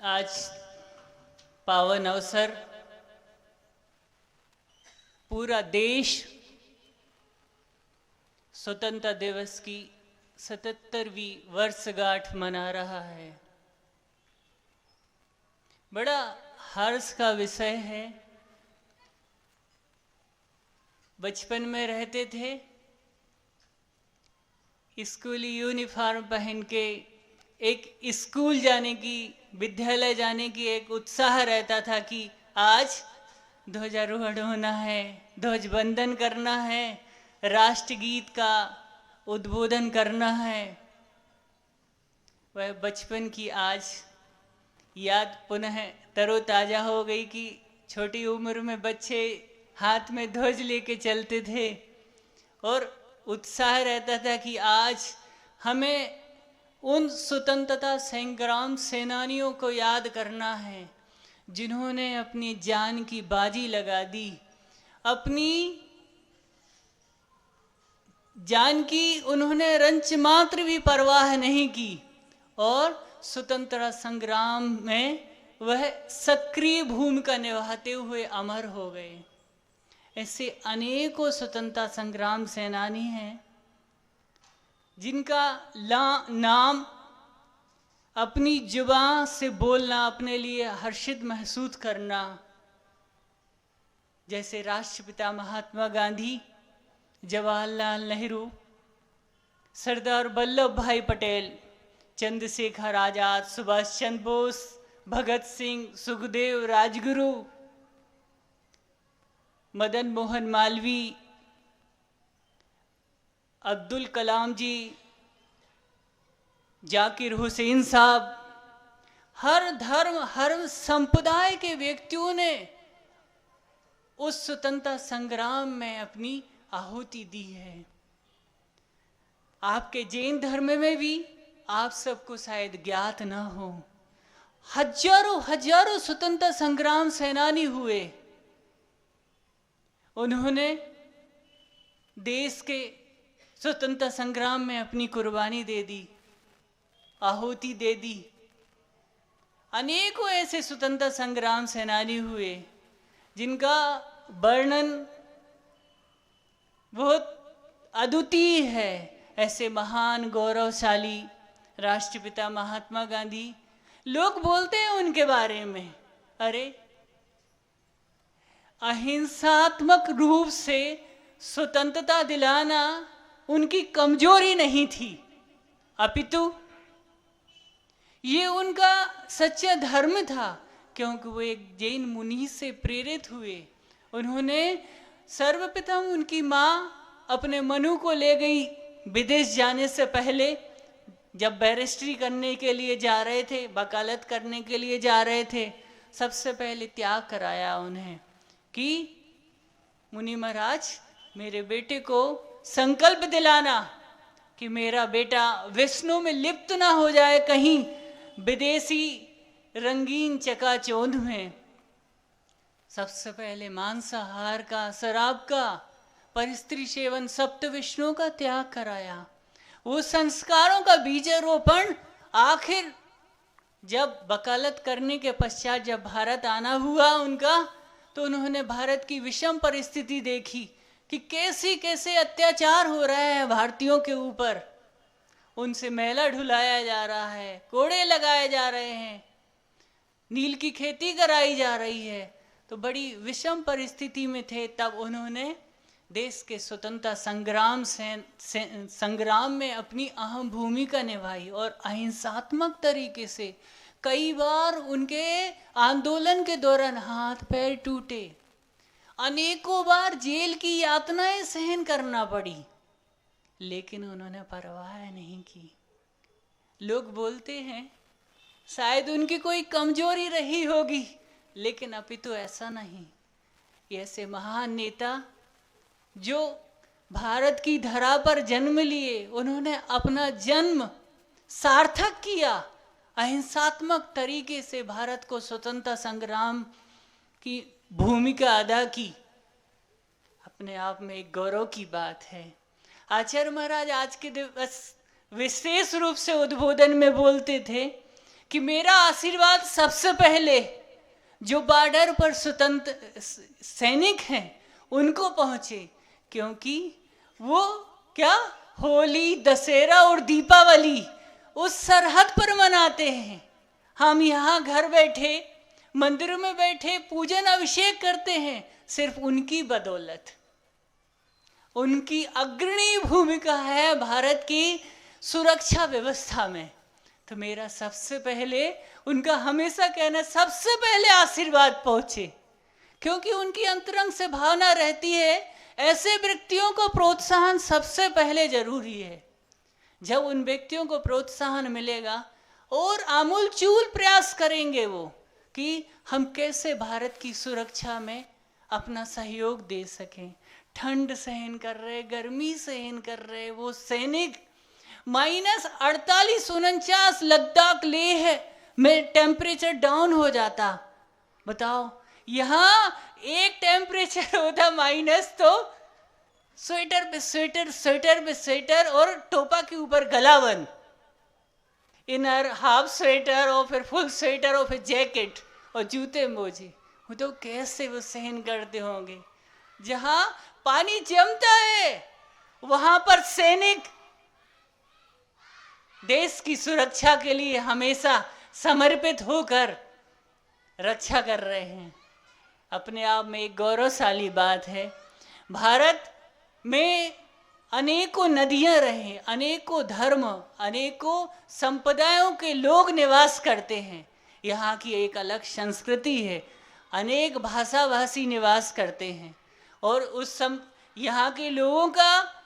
आज पावन अवसर, पूरा देश स्वतंत्रता दिवस की 77वीं वर्षगांठ मना रहा है। बड़ा हर्ष का विषय है। बचपन में रहते थे, स्कूली यूनिफॉर्म पहन के एक स्कूल जाने की, विद्यालय जाने की एक उत्साह रहता था कि आज ध्वजारोहण होना है, ध्वजवंदन करना है, राष्ट्रगीत का उद्बोधन करना है। वह बचपन की आज याद पुनः तरोताजा हो गई कि छोटी उम्र में बच्चे हाथ में ध्वज लेके चलते थे और उत्साह रहता था कि आज हमें उन स्वतंत्रता संग्राम सेनानियों को याद करना है जिन्होंने अपनी जान की बाजी लगा दी, अपनी जान की उन्होंने रंच मात्र भी परवाह नहीं की और स्वतंत्रता संग्राम में वह सक्रिय भूमिका निभाते हुए अमर हो गए। ऐसे अनेकों स्वतंत्रता संग्राम सेनानी हैं जिनका नाम अपनी जुबान से बोलना अपने लिए हर्षित महसूस करना, जैसे राष्ट्रपिता महात्मा गांधी, जवाहरलाल नेहरू, सरदार वल्लभ भाई पटेल, चंद्रशेखर आजाद, सुभाष चंद्र बोस, भगत सिंह, सुखदेव, राजगुरु, मदन मोहन मालवीय, अब्दुल कलाम जी, जाकिर हुसैन साहब, हर धर्म हर संप्रदाय के व्यक्तियों ने उस स्वतंत्रता संग्राम में अपनी आहुति दी है। आपके जैन धर्म में भी आप सबको शायद ज्ञात ना हो, हजारों हजारों स्वतंत्रता संग्राम सेनानी हुए। उन्होंने देश के स्वतंत्रता संग्राम में अपनी कुर्बानी दे दी, आहुति दे दी। अनेकों ऐसे स्वतंत्रता संग्राम सेनानी हुए जिनका वर्णन बहुत अद्वितीय है। ऐसे महान गौरवशाली राष्ट्रपिता महात्मा गांधी, लोग बोलते हैं उनके बारे में, अरे अहिंसात्मक रूप से स्वतंत्रता दिलाना उनकी कमजोरी नहीं थी, अपितु ये उनका सच्चा धर्म था, क्योंकि वो एक जैन मुनि से प्रेरित हुए। उन्होंने सर्वप्रथम उनकी माँ अपने मनु को ले गई विदेश जाने से पहले, जब बैरिस्ट्री करने के लिए जा रहे थे, वकालत करने के लिए जा रहे थे, सबसे पहले त्याग कराया उन्हें कि मुनि महाराज मेरे बेटे को संकल्प दिलाना कि मेरा बेटा विष्णु में लिप्त ना हो जाए कहीं विदेशी रंगीन चकाचौंध में। सबसे पहले मांसाहार का, शराब का, परस्त्री सेवन, सप्त विष्णु का त्याग कराया। वो संस्कारों का बीजारोपण आखिर जब वकालत करने के पश्चात जब भारत आना हुआ उनका, तो उन्होंने भारत की विषम परिस्थिति देखी कि कैसे कैसे अत्याचार हो रहा है भारतीयों के ऊपर। उनसे मैला ढुलाया जा रहा है, कोड़े लगाए जा रहे हैं, नील की खेती कराई जा रही है। तो बड़ी विषम परिस्थिति में थे। तब उन्होंने देश के स्वतंत्रता संग्राम में अपनी अहम भूमिका निभाई और अहिंसात्मक तरीके से कई बार उनके आंदोलन के दौरान हाथ पैर टूटे, अनेकों बार जेल की यातनाएं सहन करना पड़ी, लेकिन उन्होंने परवाह नहीं की। लोग बोलते हैं शायद उनकी कोई कमजोरी रही होगी, लेकिन अपितु ऐसा नहीं। ऐसे महान नेता जो भारत की धरा पर जन्म लिए, उन्होंने अपना जन्म सार्थक किया, अहिंसात्मक तरीके से भारत को स्वतंत्रता संग्राम की भूमिका अदा की, अपने आप में एक गौरव की बात है। आचार्य महाराज आज के दिवस विशेष रूप से उद्बोधन में बोलते थे कि मेरा आशीर्वाद सबसे पहले जो बॉर्डर पर स्वतंत्र सैनिक हैं उनको पहुंचे, क्योंकि वो क्या होली, दशहरा और दीपावली उस सरहद पर मनाते हैं। हम यहाँ घर बैठे मंदिरों में बैठे पूजन अभिषेक करते हैं सिर्फ उनकी बदौलत। उनकी अग्रणी भूमिका है भारत की सुरक्षा व्यवस्था में। तो मेरा सबसे पहले उनका हमेशा कहना, सबसे पहले आशीर्वाद पहुंचे, क्योंकि उनकी अंतरंग से भावना रहती है ऐसे व्यक्तियों को प्रोत्साहन सबसे पहले जरूरी है। जब उन व्यक्तियों को प्रोत्साहन मिलेगा और आमूलचूल प्रयास करेंगे वो कि हम कैसे भारत की सुरक्षा में अपना सहयोग दे सकें। ठंड सहन कर रहे, गर्मी सहन कर रहे वो सैनिक, -48-49 लद्दाख लेह में टेम्परेचर डाउन हो जाता। बताओ, यहाँ एक टेम्परेचर होता माइनस, तो स्वेटर पे स्वेटर, स्वेटर पे स्वेटर और टोपा के ऊपर गलावन, इनर हाफ स्वेटर और फिर फुल स्वेटर और फिर जैकेट और जूते मोजे। वो तो कैसे वो सहन करते होंगे। जहाँ पानी जमता है वहां पर सैनिक देश की सुरक्षा के लिए हमेशा समर्पित होकर रक्षा कर रहे हैं। अपने आप में एक गौरवशाली बात है। भारत में अनेकों नदियां रहे, अनेकों धर्म, अनेकों संप्रदायों के लोग निवास करते हैं। यहाँ की एक अलग संस्कृति है, अनेक भाषा भाषी निवास करते हैं और यहाँ के लोगों का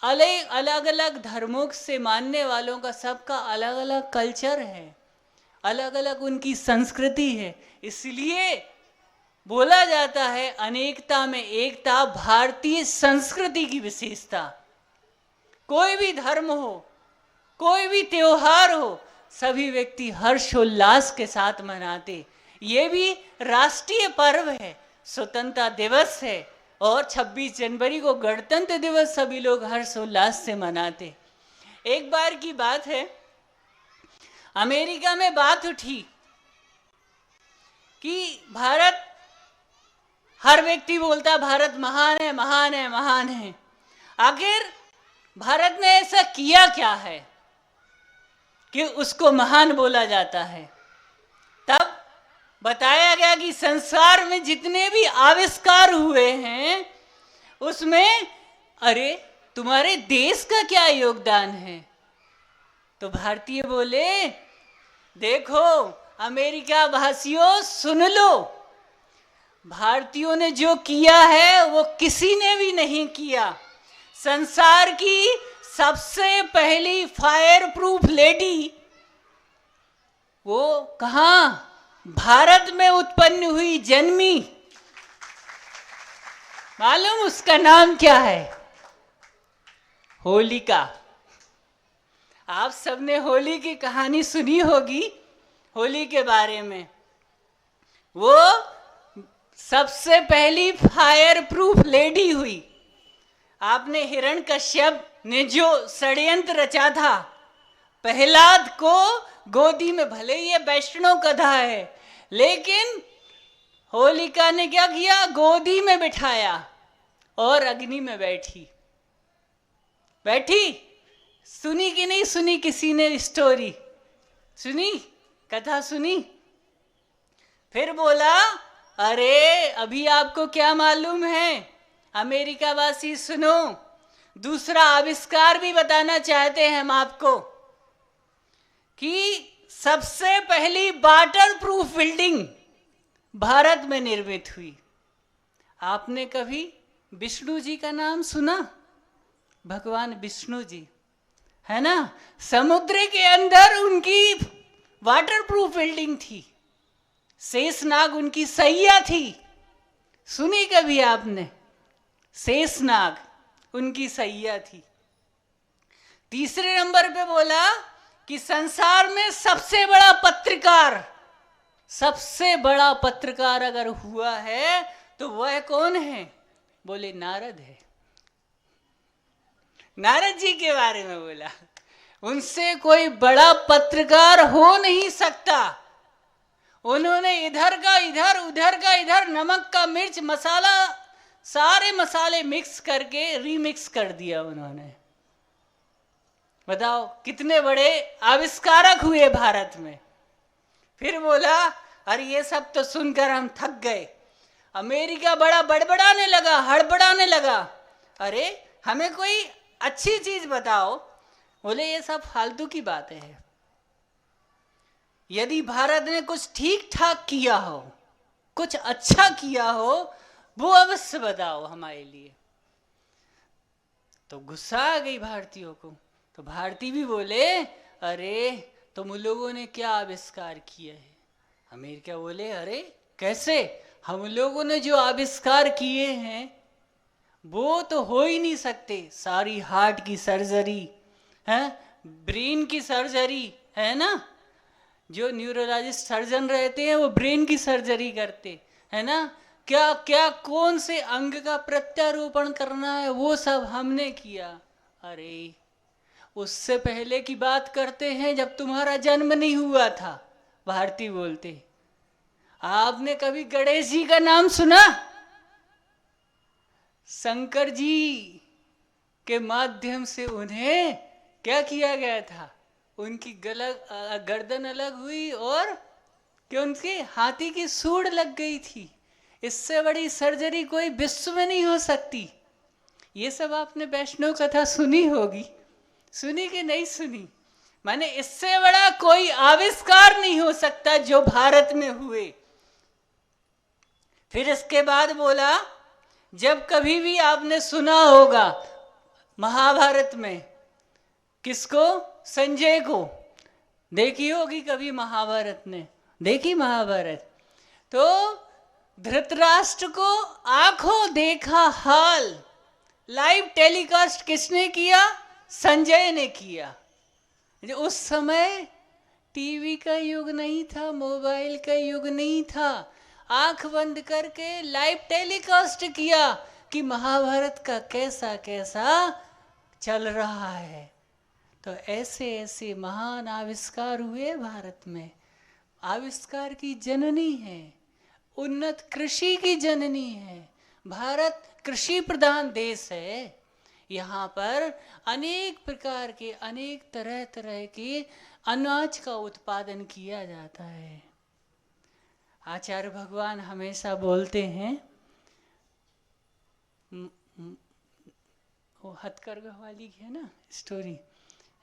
अलग अलग धर्मों से मानने वालों का सबका अलग अलग कल्चर है, अलग अलग उनकी संस्कृति है। इसलिए बोला जाता है अनेकता में एकता भारतीय संस्कृति की विशेषता। कोई भी धर्म हो, कोई भी त्योहार हो, सभी व्यक्ति हर्षोल्लास के साथ मनाते। ये भी राष्ट्रीय पर्व है, स्वतंत्रता दिवस है और 26 जनवरी को गणतंत्र दिवस सभी लोग हर्षोल्लास से मनाते। एक बार की बात है, अमेरिका में बात उठी कि भारत, हर व्यक्ति बोलता भारत महान है, महान है, महान है। आखिर भारत ने ऐसा किया क्या है कि उसको महान बोला जाता है? तब बताया गया कि संसार में जितने भी आविष्कार हुए हैं उसमें अरे तुम्हारे देश का क्या योगदान है? तो भारतीय बोले, देखो अमेरिका वासियों सुन लो, भारतीयों ने जो किया है वो किसी ने भी नहीं किया। संसार की सबसे पहली फायर प्रूफ लेडी वो कहाँ? भारत में उत्पन्न हुई, जन्मी। मालूम उसका नाम क्या है? होलिका। आप सबने होली की कहानी सुनी होगी, होली के बारे में। वो सबसे पहली फायर प्रूफ लेडी हुई। आपने हिरण्यकश्यप ने जो षड्यंत्र रचा था, प्रहलाद को गोदी में, भले ये वैष्णव कथा है, लेकिन होलिका ने क्या किया? गोदी में बिठाया और अग्नि में बैठी। सुनी कि नहीं सुनी? किसी ने स्टोरी सुनी, कथा सुनी? फिर बोला, अरे अभी आपको क्या मालूम है? अमेरिका वासी सुनो, दूसरा आविष्कार भी बताना चाहते हैं हम आपको कि सबसे पहली वाटर प्रूफ बिल्डिंग भारत में निर्मित हुई। आपने कभी विष्णु जी का नाम सुना? भगवान विष्णु जी है ना, समुद्र के अंदर उनकी वाटर प्रूफ बिल्डिंग थी। शेषनाग उनकी सैया थी। सुनी कभी आपने? शेषनाग उनकी सैया थी। तीसरे नंबर पे बोला कि संसार में सबसे बड़ा पत्रकार अगर हुआ है तो वह कौन है? बोले नारद है। नारद जी के बारे में बोला। उनसे कोई बड़ा पत्रकार हो नहीं सकता। उन्होंने इधर का इधर, उधर का इधर, नमक का मिर्च मसाला, सारे मसाले मिक्स करके रीमिक्स कर दिया उन्होंने। बताओ कितने बड़े आविष्कारक हुए भारत में। फिर बोला अरे ये सब तो सुनकर हम थक गए। अमेरिका बड़ा बड़बड़ाने लगा, हड़बड़ाने लगा। अरे हमें कोई अच्छी चीज बताओ। बोले ये सब फालतू की बातें हैं। यदि भारत ने कुछ ठीक ठाक किया हो, कुछ अच्छा किया हो, वो अवश्य बताओ हमारे लिए। तो गुस्सा आ गई भारतीयों को। तो भारतीय भी बोले अरे तुम लोगों ने क्या आविष्कार किया है। अमेरिका बोले अरे कैसे, हम लोगों ने जो आविष्कार किए हैं वो तो हो ही नहीं सकते। सारी हार्ट की सर्जरी है, ब्रेन की सर्जरी है ना, जो न्यूरोलॉजिस्ट सर्जन रहते हैं वो ब्रेन की सर्जरी करते है ना, क्या क्या कौन से अंग का प्रत्यारोपण करना है वो सब हमने किया। अरे उससे पहले की बात करते हैं जब तुम्हारा जन्म नहीं हुआ था। भारती बोलते आपने कभी गणेश जी का नाम सुना? शंकर जी के माध्यम से उन्हें क्या किया गया था, उनकी गर्दन अलग हुई और कि उनके हाथी की सूंड लग गई थी। इससे बड़ी सर्जरी कोई विश्व में नहीं हो सकती। ये सब आपने वैष्णव कथा सुनी होगी, सुनी कि नहीं सुनी? माने इससे बड़ा कोई आविष्कार नहीं हो सकता जो भारत में हुए। फिर इसके बाद बोला जब कभी भी आपने सुना होगा महाभारत में, किसको? संजय को। देखी होगी कभी महाभारत ने, देखी महाभारत? तो धृतराष्ट्र को आंखों देखा हाल लाइव टेलीकास्ट किसने किया? संजय ने किया। उस समय टीवी का युग नहीं था, मोबाइल का युग नहीं था। आंख बंद करके लाइव टेलीकास्ट किया कि महाभारत का कैसा कैसा चल रहा है। तो ऐसे ऐसे महान आविष्कार हुए भारत में। आविष्कार की जननी है, उन्नत कृषि की जननी है। भारत कृषि प्रधान देश है। यहाँ पर अनेक प्रकार के, अनेक तरह तरह के अनाज का उत्पादन किया जाता है। आचार्य भगवान हमेशा बोलते हैं, वो हथकरघा वाली है ना स्टोरी,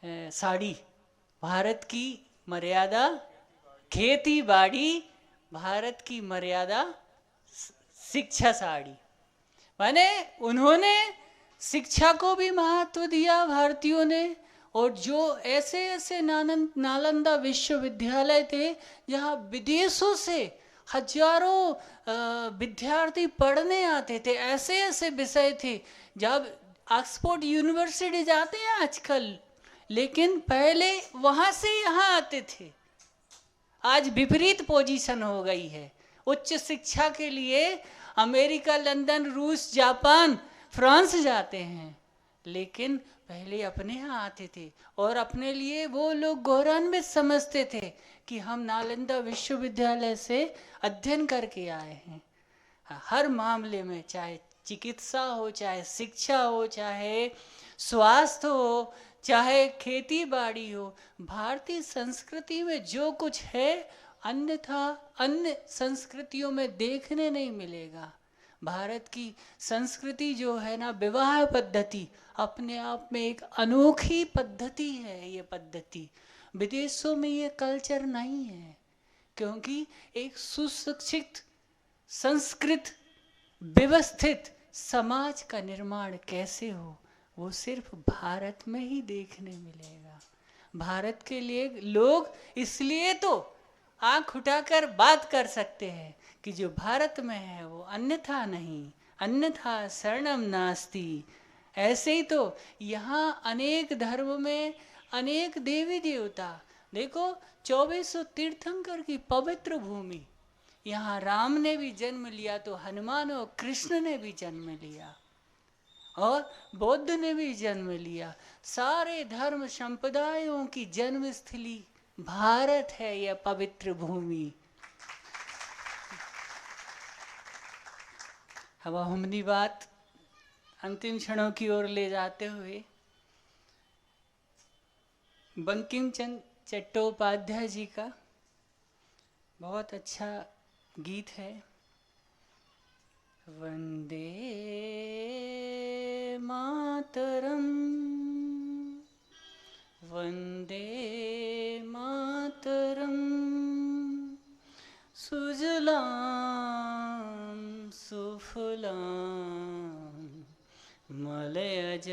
साड़ी, भारत की मर्यादा खेती बाड़ी, भारत की मर्यादा शिक्षा साड़ी। माने उन्होंने शिक्षा को भी महत्व दिया भारतीयों ने। और जो ऐसे ऐसे नालंदा विश्वविद्यालय थे जहाँ विदेशों से हजारों विद्यार्थी पढ़ने आते थे, ऐसे ऐसे विषय थे। जब ऑक्सफोर्ड यूनिवर्सिटी जाते हैं आजकल, लेकिन पहले वहाँ से यहाँ आते थे। आज विपरीत पोजीशन हो गई है। उच्च शिक्षा के लिए अमेरिका, लंदन, रूस, जापान, फ्रांस जाते हैं, लेकिन पहले अपने यहाँ आते थे और अपने लिए वो लोग गौरवान्वित समझते थे कि हम नालंदा विश्वविद्यालय से अध्ययन करके आए हैं। हर मामले में, चाहे चिकित्सा हो, चाहे शिक्षा हो, चाहे स्वास्थ्य हो, चाहे खेती बाड़ी हो, भारतीय संस्कृति में जो कुछ है अन्यथा अन्य संस्कृतियों में देखने नहीं मिलेगा। भारत की संस्कृति जो है ना, विवाह पद्धति अपने आप में एक अनोखी पद्धति है। ये पद्धति विदेशों में ये कल्चर नहीं है, क्योंकि एक सुशिक्षित, संस्कृत, व्यवस्थित समाज का निर्माण कैसे हो वो सिर्फ भारत में ही देखने मिलेगा। भारत के लिए लोग इसलिए तो आंख उठाकर बात कर सकते हैं कि जो भारत में है वो अन्यथा नहीं, अन्यथा शरणम नास्ति। ऐसे ही तो यहाँ अनेक धर्म में अनेक देवी देवता, देखो 2400 तीर्थंकर की पवित्र भूमि। यहाँ राम ने भी जन्म लिया तो हनुमान और कृष्ण ने भी जन्म लिया। और बौद्ध ने भी जन्म लिया। सारे धर्म संप्रदायों की जन्मस्थली भारत है, यह पवित्र भूमि। अब हम अपनी बात अंतिम क्षणों की ओर ले जाते हुए बंकिम चंद्र चट्टोपाध्याय जी का बहुत अच्छा गीत है, वंदे मातरम, वंदे मातरम, सुजलाम सुफलाम मलयज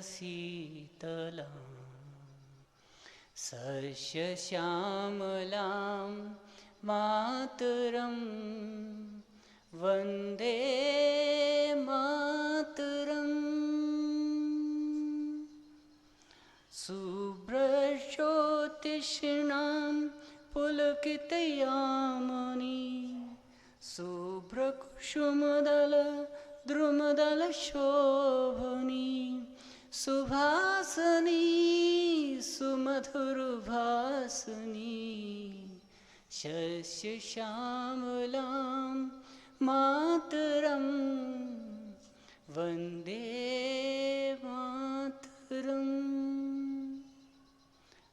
शीतलाम सस्य श्यामलां मातरं, वंदे मातरं, शुभ्रज्योतिषिणां पुलकितयामिनी, शुभ्रकुसुमदल द्रुमदलशोभनी, सुभासनी सुमधुरभासनी, शस्य श्यामलां मातरं, वंदे मातरं।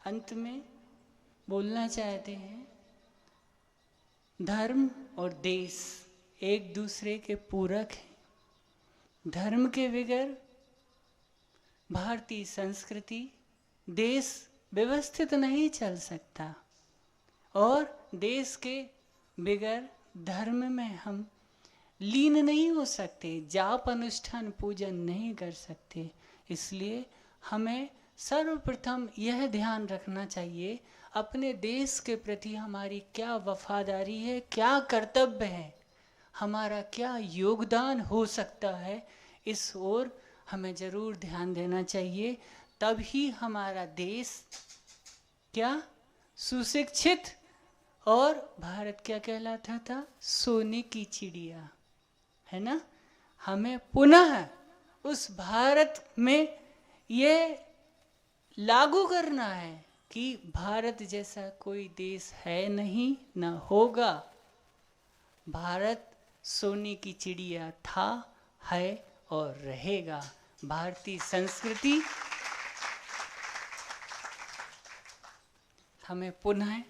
अंत में बोलना चाहते हैं, धर्म और देश एक दूसरे के पूरक हैं। धर्म के बगैर भारतीय संस्कृति, देश व्यवस्थित नहीं चल सकता, और देश के बगैर धर्म में हम लीन नहीं हो सकते, जाप अनुष्ठान पूजन नहीं कर सकते। इसलिए हमें सर्वप्रथम यह ध्यान रखना चाहिए, अपने देश के प्रति हमारी क्या वफादारी है, क्या कर्तव्य है, हमारा क्या योगदान हो सकता है, इस ओर हमें ज़रूर ध्यान देना चाहिए। तभी हमारा देश क्या सुशिक्षित, और भारत क्या कहलाता था, सोने की चिड़िया, है ना। हमें पुनः उस भारत में ये लागू करना है कि भारत जैसा कोई देश है नहीं, न होगा। भारत सोने की चिड़िया था, है और रहेगा। भारतीय संस्कृति हमें पुनः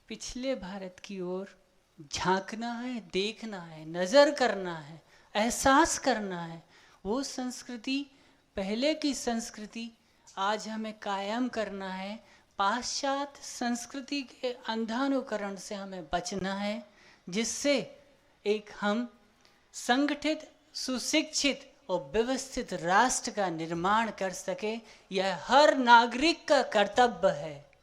पिछले भारत की ओर झांकना है, देखना है, नज़र करना है, एहसास करना है। वो संस्कृति, पहले की संस्कृति आज हमें कायम करना है। पाश्चात्य संस्कृति के अंधानुकरण से हमें बचना है, जिससे एक हम संगठित, सुशिक्षित और व्यवस्थित राष्ट्र का निर्माण कर सके। यह हर नागरिक का कर्तव्य है।